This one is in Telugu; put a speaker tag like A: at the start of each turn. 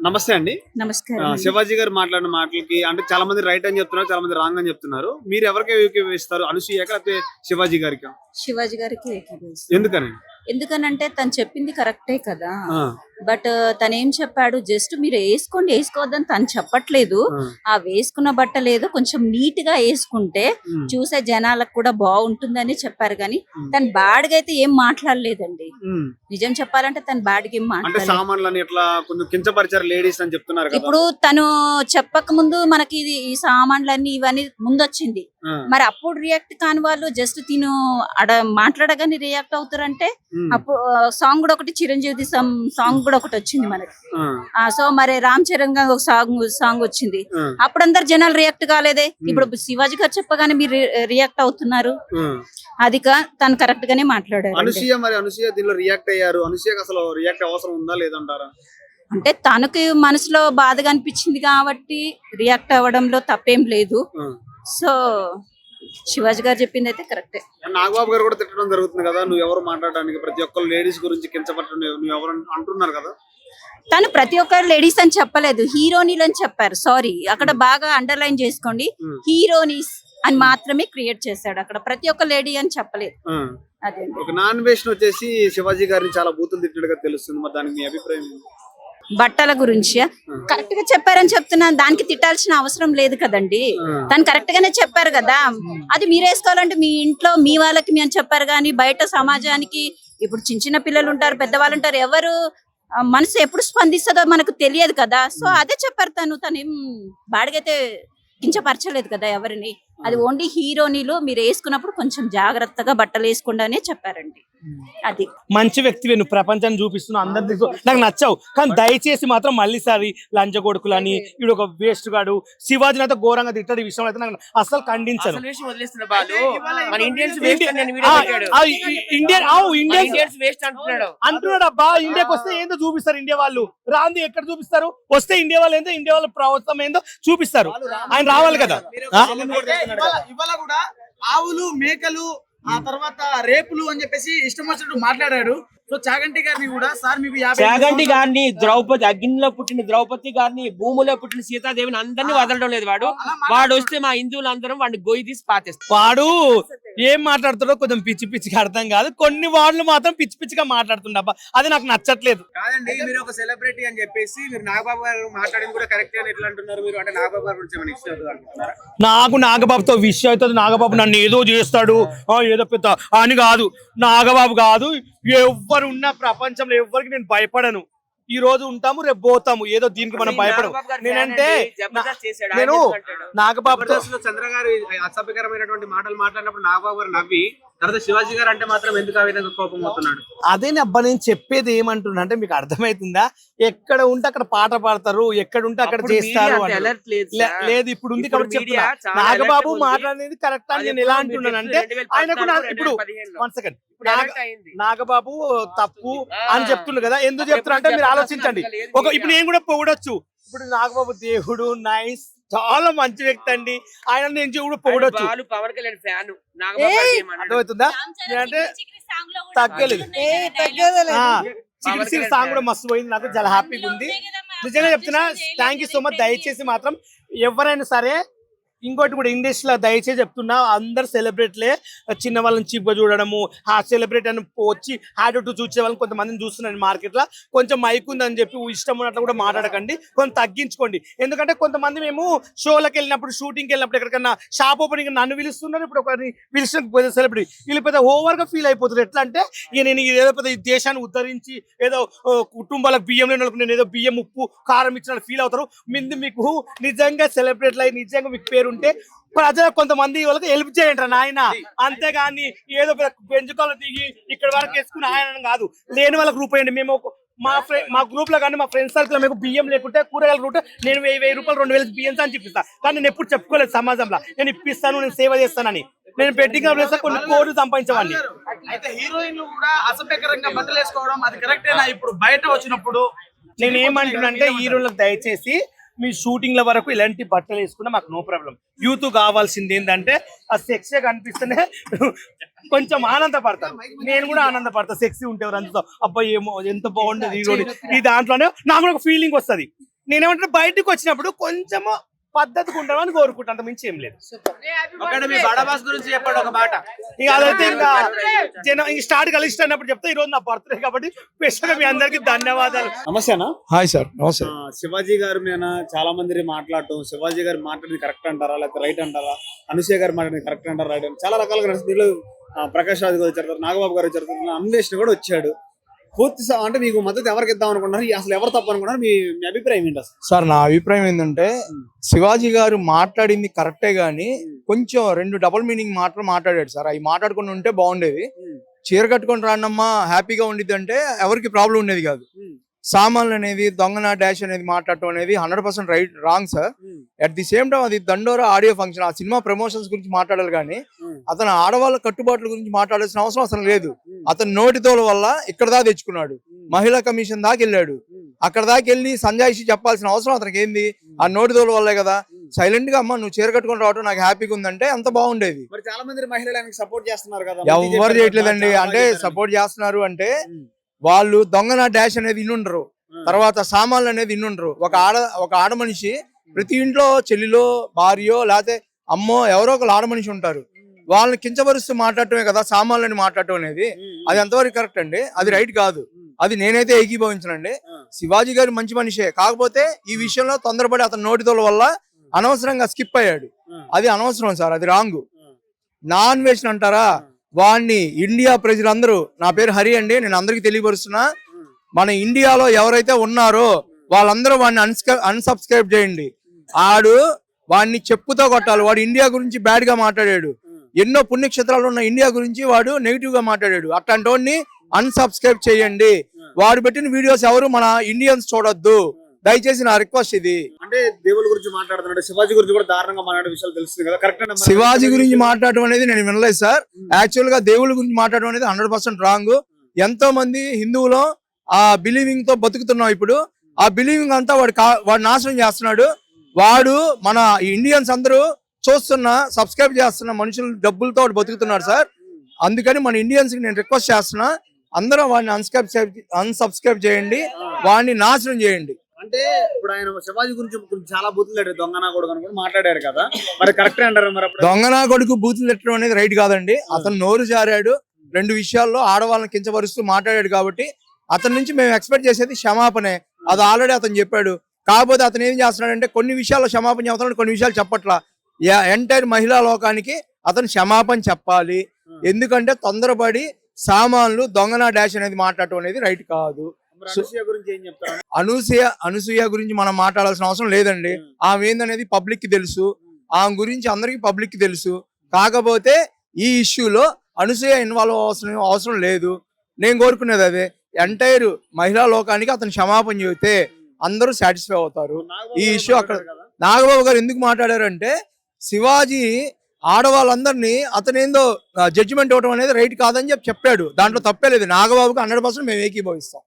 A: నమస్తే అండి.
B: నమస్కారం అండి.
A: శివాజీ గారు మాట్లాడిన మాటలకి అంటే చాలా మంది రైట్ అని చెప్తున్నారు, చాలా మంది రాంగ్ అని చెప్తున్నారు. మీరు ఎవరికి ఏకీభవిస్తారు? అనసూయక లేకపోతే శివాజీ గారికి?
B: శివాజీ గారికి ఏకీభవిస్తాను.
A: ఎందుకని?
B: ఎందుకనంటే తను చెప్పింది కరెక్టే కదా.
A: ఆ,
B: బట్ తను ఏం చెప్పాడు, జస్ట్ మీరు వేసుకోండి వేసుకోవద్దని తను చెప్పట్లేదు.
A: ఆ,
B: ఆ వేసుకున్న బట్టలు ఏదో కొంచెం నీట్ గా వేసుకుంటే
A: ఉమ్,
B: చూసే జనాలకు కూడా బాగుంటుందని చెప్పారు కానీ
A: ఉమ్,
B: తను బాడిగా అయితే ఏం మాట్లాడలేదండి.
A: ఉమ్.
B: నిజం చెప్పాలంటే తను బాడిగా ఏం
A: అంటే
B: మాట్లాడలేదు.
A: సామాన్లని ఇట్లా కొంచెం కించపరిచారు లేడీస్ అని చెప్తున్నారు కదా.
B: ఇప్పుడు తను చెప్పక ముందు మనకి ఈ సామాన్లన్నీ ఇవన్నీ ముందొచ్చింది.
A: ఆ,
B: మరి అప్పుడు రియాక్ట్ కాని వాళ్ళు జస్ట్ తిను మాట్లాడగానే రియాక్ట్ అవుతారంటే
A: ఉమ్,
B: అప్పుడు సాంగ్ కూడా ఒకటి చిరంజీవి సాంగ్ కూడా ఒకటి వచ్చింది మనకి.
A: ఆ,
B: సో మరి రామ్ చరణ్ గారు ఒక సాంగ్ వచ్చింది.
A: ఆ,
B: అప్పుడు అందరు జనాలు రియాక్ట్ కాలేదే. ఇప్పుడు శివాజీ గారు చెప్పగానే మీరు రియాక్ట్ అవుతున్నారు.
A: ఆ.
B: అది తను కరెక్ట్ గానే మాట్లాడారు.
A: అనసూయ దీనిలో రియాక్ట్ అయ్యారు. అనసూయకి అసలు రియాక్ట్ అవసరం ఉందా లేదంటారా?
B: అంటే తనకి మనసులో బాధగా అనిపించింది కాబట్టి రియాక్ట్ అవ్వడంలో తప్పేం లేదు.
A: ఆ.
B: సో శివాజీ గారు చెప్పింది అయితే కరెక్టే.
A: నాగబాబు గారు కూడా తిట్టడం జరుగుతుంది కదా, నువ్వు ఎవరు మాట్లాడడానికి, ప్రతి ఒక్కరు లేడీస్ గురించి కించపట్టడం నువ్వు ఎవరు అంటున్నారు కదా.
B: తను ప్రతి ఒక్కరు లేడీస్ అని చెప్పలేదు, హీరోనీలు అని చెప్పారు. సారీ, అక్కడ బాగా అండర్లైన్ చేసుకోండి,
A: ఉమ్,
B: హీరోనీస్ అని మాత్రమే క్రియేట్ చేశాడు. అక్కడ ప్రతి ఒక్క లేడీ అని చెప్పలేదు.
A: ఆ.
B: అదే
A: ఒక నాన్ వేషన్ వచ్చేసి శివాజీ గారిని చాలా బూతులు తిట్టినట్టుగా తెలుస్తుంది. మరి దానికి మీ అభిప్రాయం ఏంటి?
B: బట్టల గురించి కరెక్ట్ గా చెప్పారని చెప్తున్నాను. దానికి తిట్టాల్సిన అవసరం లేదు కదండి. తను కరెక్ట్ గానే చెప్పారు కదా. అది మీరు వేసుకోవాలంటే మీ ఇంట్లో మీ వాళ్ళకి అని చెప్పారు కానీ బయట సమాజానికి ఇప్పుడు చిన్న చిన్న పిల్లలు ఉంటారు, పెద్దవాళ్ళు ఉంటారు, ఎవరు మనసు ఎప్పుడు స్పందిస్తుందో మనకు తెలియదు కదా. సో అదే చెప్పారు. తనేం బాడిగైతే కించపరచలేదు కదా ఎవరిని. అది ఓన్లీ హీరోనీలు మీరు వేసుకున్నప్పుడు కొంచెం జాగ్రత్తగా బట్టలు వేసుకోండి అనే చెప్పారండి. అది
C: మంచి వ్యక్తివే, నువ్వు ప్రపంచాన్ని చూపిస్తున్నావు, అందరి నాకు నచ్చావు. కానీ దయచేసి మాత్రం మళ్ళీసారి లంచ కొడుకులని వీడు ఒక వేస్ట్ గాడు శివాజీని అయితే ఘోరంగా తిట్టడు. ఈ విషయంలో అయితే నాకు అసలు ఖండించను. అంటున్నాడు అబ్బా, ఇండియాకి వస్తే ఏందో చూపిస్తారు ఇండియా వాళ్ళు, రాంది ఎక్కడ చూపిస్తారు? వస్తే ఇండియా వాళ్ళు ఏందో, ఇండియా వాళ్ళ ప్రభుత్వం ఏందో చూపిస్తారు. ఆయన రావాలి కదా.
D: ఇవాళ కూడా ఆవులు మేకలు ఆ తర్వాత రేపులు అని చెప్పేసి ఇష్టం వచ్చినట్టు మాట్లాడాడు. సో చాగంటి గారిని కూడా సార్ మీకు
E: చాగంటి గారిని, ద్రౌపది, అగ్నిలో పుట్టిన ద్రౌపది గారిని, భూమిలో పుట్టిన సీతాదేవిని అందరినీ వదలడం లేదు. వాడు వస్తే మా హిందువులందరం వాడిని గొయ్యి తీసి పాతేస్తాం.
C: వాడు ఏం మాట్లాడుతాడో కొంచెం పిచ్చి పిచ్చిగా అర్థం కాదు. కొన్ని వాళ్ళు మాత్రం పిచ్చి పిచ్చిగా మాట్లాడుతుండబ్బా, అది నాకు నచ్చట్లేదు.
D: కాదండి, మీరు ఒక సెలబ్రిటీ అని చెప్పేసి మీరు నాగబాబు గారు మాట్లాడింది కూడా కరెక్ట్ అని ఎట్లా అంటున్నారు మీరు? అంటే నాగబాబు గారి గురించి ఏమైనా ఇష్టం అనుకుంటున్నారా?
C: నాకు నాగబాబుతో విషయం అవుతుంది. నాగబాబు నన్ను ఏదో చేస్తాడు, ఏదో పెద్ద అని కాదు. నాగబాబు కాదు, ఎవ్వరు ఉన్న ప్రపంచంలో ఎవ్వరికి నేను భయపడను. ఈ రోజు ఉంటాము, రేపు పోతాము. ఏదో దీనికి మనం భయపడము. నేనంటే నేను నాగబాబుతో
D: చంద్ర గారు అసభ్యకరమైనటువంటి మాటలు మాట్లాడినప్పుడు నాగబాబు గారు నవ్వి, తర్వాత శివాజీ గారు అంటే మాత్రం ఎందుకు ఆ విధంగా కోపం అవుతున్నాడు?
C: అదే అబ్బా నేను చెప్పేది ఏమంటున్నా అంటే, మీకు అర్థమవుతుందా? ఎక్కడ ఉంటే అక్కడ పాట పాడతారు, ఎక్కడ ఉంటే అక్కడ చేస్తారు. లేదు ఇప్పుడు ఉంది కాబట్టి చెప్తున్నా. నాగబాబు మాట్లాడేది కరెక్ట్ అని నేను ఎలా అంటున్నాను అంటే, ఆయనకు ఇప్పుడు 1 సెకండ్, నాగబాబు తప్పు అని చెప్తున్నారు కదా. ఎందుకు చెప్తున్నా అంటే మీరు ఆలోచించండి. ఇప్పుడు నేను కూడా పొగడొచ్చు. ఇప్పుడు నాగబాబు దేవుడు, నైస్, చాలా మంచి వ్యక్తి అండి. ఆయన నేను కూడా పొగడొచ్చు. అర్థమవుతుందా? అంటే తగ్గలేదు. చికెన్ సాంగ్ కూడా మస్తు పోయింది, నాకు చాలా హ్యాపీగా ఉంది. నిజంగా చెప్తున్నా, థ్యాంక్ యూ సో మచ్. దయచేసి మాత్రం ఎవరైనా సరే, ఇంకోటి కూడా ఇండస్ట్రీలో దయచేసి చెప్తున్నా, అందరు సెలబ్రిటీలే చిన్న వాళ్ళని చీప్ గా చూడడము, ఆ సెలబ్రిటీ అని వచ్చి హ్యాడ్ టు చూసే వాళ్ళని కొంతమందిని చూస్తున్నాను మార్కెట్ లో. కొంచెం మైక్ ఉందని చెప్పి ఇష్టం ఉన్నట్లు కూడా మాట్లాడకండి, కొంచెం తగ్గించుకోండి. ఎందుకంటే కొంతమంది మేము షోలకు వెళ్ళినప్పుడు, షూటింగ్కి వెళ్ళినప్పుడు, ఎక్కడికన్నా షాప్ ఓపెనింగ్ నన్ను పిలుస్తున్నారు, ఇప్పుడు ఒకరిని పిలిచిన సెలబ్రిటీ వీళ్ళు పెద్ద ఓవర్ గా ఫీల్ అయిపోతుంది. ఎట్లా అంటే నేను ఏదో పెద్ద దేశాన్ని ఉద్ధరించి ఏదో కుటుంబాలకు బియ్యం లేని వాళ్ళకి నేను ఏదో బియ్యం ఉప్పు కారం ఇచ్చిన ఫీల్ అవుతారు. మీకు నిజంగా సెలబ్రిటీలు అయి నిజంగా మీకు పేరు ఉంటే ప్రజలు కొంతమంది వాళ్ళకి హెల్ప్ చేయండి నాయన, అంతేగాని ఏదో పెంచుకోవాలి దిగి ఇక్కడ వరకు వేసుకుని ఆయన కాదు. లేని వాళ్ళకి రూపాయండి. మేము మా గ్రూప్ లో కానీ మా ఫ్రెండ్స్ సర్కిల్ మీకు బియ్యం లేకుంటే కూరగాయలు రూట్ నేను 1000 రూపాయలు 2000 బియ్యం అని చూపిస్తాను. కానీ నేను ఎప్పుడు చెప్పుకోలేదు సమాజంలో నేను ఇప్పిస్తాను, నేను సేవ చేస్తానని. నేను బెట్టింగ్ కొన్ని కోట్లు సంపాదించేవాడిని.
D: అయితే హీరోయిన్లు కూడా అసభ్యకరంగా బట్టలు వేసుకోవడం అది కరెక్టేనా? ఇప్పుడు బయట వచ్చినప్పుడు
C: నేను ఏమంటున్నానంటే, హీరోలకు దయచేసి మీ షూటింగ్ల వరకు ఇలాంటి బట్టలు వేసుకున్నా మాకు నో ప్రాబ్లం. యూత్ కావాల్సింది ఏంటంటే ఆ సెక్సీ కనిపిస్తేనే కొంచెం ఆనందపడతారు. నేను కూడా ఆనందపడతా. సెక్సీ ఉంటే ఎవరు అందుతో అబ్బాయి ఏమో ఎంత బాగుండేది ఈ దాంట్లోనే నాకు ఒక ఫీలింగ్ వస్తుంది. నేనేమంటే బయటకు వచ్చినప్పుడు కొంచెము పద్ధతిగా ఉంటామని కోరుకుంటా, అంత మించి ఏం లేదు.
D: ఒకటి మీ బడబాస్ గురించి చెప్పండి ఒక మాట.
C: ఇక అదైతే ఇంకా జనం ఇంక స్టార్ట్ కలిసి అన్నప్పుడు చెప్తే ఈ రోజు నా బర్త్డే కాబట్టి స్పెషల్ మీ అందరికి ధన్యవాదాలు.
A: నమస్తేనా.
F: హాయ్ సార్, నమస్తే.
A: శివాజీ గారి మీద చాలా మంది మాట్లాడటం, శివాజీ గారు మాట్లాడింది కరెక్ట్ అంటారా లేకపోతే రైట్ అంటారా, అనసూయ గారు మాట్లాడింది కరెక్ట్ అంటారా రైట్ అంటారా, చాలా రకాలుగా దీనిలో ప్రకాష్ రాజ్ గారు వచ్చారు, నాగబాబు గారు వచ్చారు, అన్వేషణ కూడా వచ్చాడు. పూర్తి అంటే మీకు మద్దతు ఎవరికి ఇద్దాం అనుకుంటున్నారు, అసలు ఎవరు తప్పు అనుకున్నారు, మీ అభిప్రాయం ఏంటి అసలు?
F: సార్ నా అభిప్రాయం ఏంటంటే శివాజీ గారు మాట్లాడింది కరెక్టే గానీ కొంచెం 2 డబుల్ మీనింగ్ మాటలు మాట్లాడాడు సార్. అవి మాట్లాడుకుని ఉంటే బాగుండేది. చీర కట్టుకొని రాండమ్మా హ్యాపీగా ఉండిద్ది అంటే ఎవరికి ప్రాబ్లం ఉండేది కాదు. సామాన్లు అనేది దొంగన డాష్ అనేది మాట్లాడటం అనేది 100% right wrong sir. At the same time అది దండోరా ఆడియో ఫంక్షన్, ఆ సినిమా ప్రమోషన్స్ గురించి మాట్లాడాలి కానీ అతను ఆడవాళ్ళ కట్టుబాట్ల గురించి మాట్లాడాల్సిన అవసరం అసలు లేదు. అతను నోటితోల వల్ల ఇక్కడ దాకా తెచ్చుకున్నాడు, మహిళా కమిషన్ దాకా వెళ్ళాడు. అక్కడ దాకా వెళ్ళి సంజాయిషి చెప్పాల్సిన అవసరం అతనికి ఏంది? ఆ నోటితోల వల్లే కదా. సైలెంట్ గా అమ్మ నువ్వు చీర కట్టుకొని రావడం నాకు హ్యాపీగా ఉందంటే అంత బాగుండేది.
A: మరి చాలా మంది మహిళలు సపోర్ట్ చేస్తున్నారు కదా.
F: ఎవరు చేయట్లేదండి. అంటే సపోర్ట్ చేస్తున్నారు అంటే వాళ్ళు దొంగన డాష్ అనేది ఇన్నుండరు, తర్వాత సామాన్లు అనేది ఇన్నుండరు. ఒక ఆడ మనిషి ప్రతి ఇంట్లో చెల్లిలో భార్యో లేకపోతే అమ్మో ఎవరో ఒకరు ఆడ మనిషి ఉంటారు. వాళ్ళని కించపరుస్తూ మాట్లాడటమే కదా సామాన్లని మాట్లాడటం అనేది. అది ఎంతవరకు కరెక్ట్ అండి? అది రైట్ కాదు. అది నేనైతే ఏకీభవించనండి. శివాజీ గారు మంచి మనిషే, కాకపోతే ఈ విషయంలో తొందరపడి అతని నోటితోల వల్ల అనవసరంగా స్కిప్ అయ్యాడు. అది అనవసరం సార్, అది రాంగ్. నాన్ వెజ్ అంటారా, వాడిని ఇండియా ప్రజలందరూ, నా పేరు హరి అండి, నేను అందరికి తెలియపరుస్తున్నా, మన ఇండియాలో ఎవరైతే ఉన్నారో వాళ్ళందరూ వాడిని అన్సబ్స్క్రైబ్ చేయండి. వాడిని చెప్పుతో కొట్టాలి. వాడు ఇండియా గురించి బ్యాడ్ గా మాట్లాడాడు, ఎన్నో పుణ్యక్షేత్రాలు ఉన్న ఇండియా గురించి వాడు నెగిటివ్ గా మాట్లాడాడు. అట్లాంటి వాడిని అన్సబ్స్క్రైబ్ చేయండి. వాడు పెట్టిన వీడియోస్ ఎవరు మన ఇండియన్స్ చూడొద్దు, దయచేసి నా రిక్వెస్ట్ ఇది.
A: అంటే దేవుళ్ళ గురించి మాట్లాడుతున్నాడు, శివాజీ గురించి కూడా దారుణంగా మాట్లాడే విషయాలు తెలుస్తుంది కదా, కరెక్ట్?
F: శివాజీ గురించి మాట్లాడడం అనేది నేను వినలేదు సార్. యాక్చువల్ గా దేవుళ్ళ గురించి మాట్లాడడం అనేది 100% రాంగ్. ఎంతో మంది హిందువులో ఆ బిలీవింగ్ తో బతుకుతున్నాం. ఇప్పుడు ఆ బిలీవింగ్ అంతా వాడు నాశనం చేస్తున్నాడు. వాడు మన ఇండియన్స్ అందరూ చూస్తున్న సబ్స్క్రైబ్ చేస్తున్న మనుషులు డబ్బులతో వాడు బతుకుతున్నాడు సార్. అందుకని మన ఇండియన్స్ కి నేను రిక్వెస్ట్ చేస్తున్నా, అందరూ వాడిని అన్సబ్స్క్రైబ్ చేయండి, వాడిని నాశనం చేయండి.
A: అంటే ఇప్పుడు ఆయన శివాజీ గురించి చాలా బూతులు దొంగనా కొడుకు కూడా మాట్లాడారు కదా, మరి కరెక్ట్ అంటారు? మరి
F: దొంగనా కొడుకు బూతులు తిట్టడం అనేది రైట్ కాదండి. అతను నోరు జారాడు, 2 విషయాల్లో ఆడవాళ్ళని కించపరుస్తూ మాట్లాడాడు కాబట్టి అతని నుంచి మేము ఎక్స్పెక్ట్ చేసేది క్షమాపణే. అది ఆల్రెడీ అతను చెప్పాడు. కాకపోతే అతను ఏం చేస్తున్నాడంటే కొన్ని విషయాల్లో క్షమాపణ చెప్తున్నాడు, కొన్ని విషయాలు చెప్పట్లా. ఎంటైర్ మహిళా లోకానికి అతను క్షమాపణ చెప్పాలి. ఎందుకంటే తొందరపడి సామాన్లు దొంగనా డాష్ అనేది మాట్లాడటం అనేది రైట్ కాదు. అనసూయ గురించి మనం మాట్లాడాల్సిన అవసరం లేదండి. ఆమె ఏందనేది పబ్లిక్ కి తెలుసు, ఆమె గురించి అందరికి పబ్లిక్ కి తెలుసు. కాకపోతే ఈ ఇష్యూలో అనసూయ ఇన్వాల్వ్ అవసరం లేదు. నేను కోరుకునేది అదే, ఎంటైర్ మహిళా లోకానికి అతను క్షమాపణ చెబితే అందరూ సాటిస్ఫై అవుతారు. ఈ ఇష్యూ అక్కడ నాగబాబు గారు ఎందుకు మాట్లాడారంటే శివాజీ ఆడవాళ్ళందరినీ అతనేందో జడ్జిమెంట్ ఇవ్వడం అనేది రైట్ కాదని చెప్పాడు. దాంట్లో తప్పే లేదు. నాగబాబుకి 100% మేము ఏకీభవిస్తాం.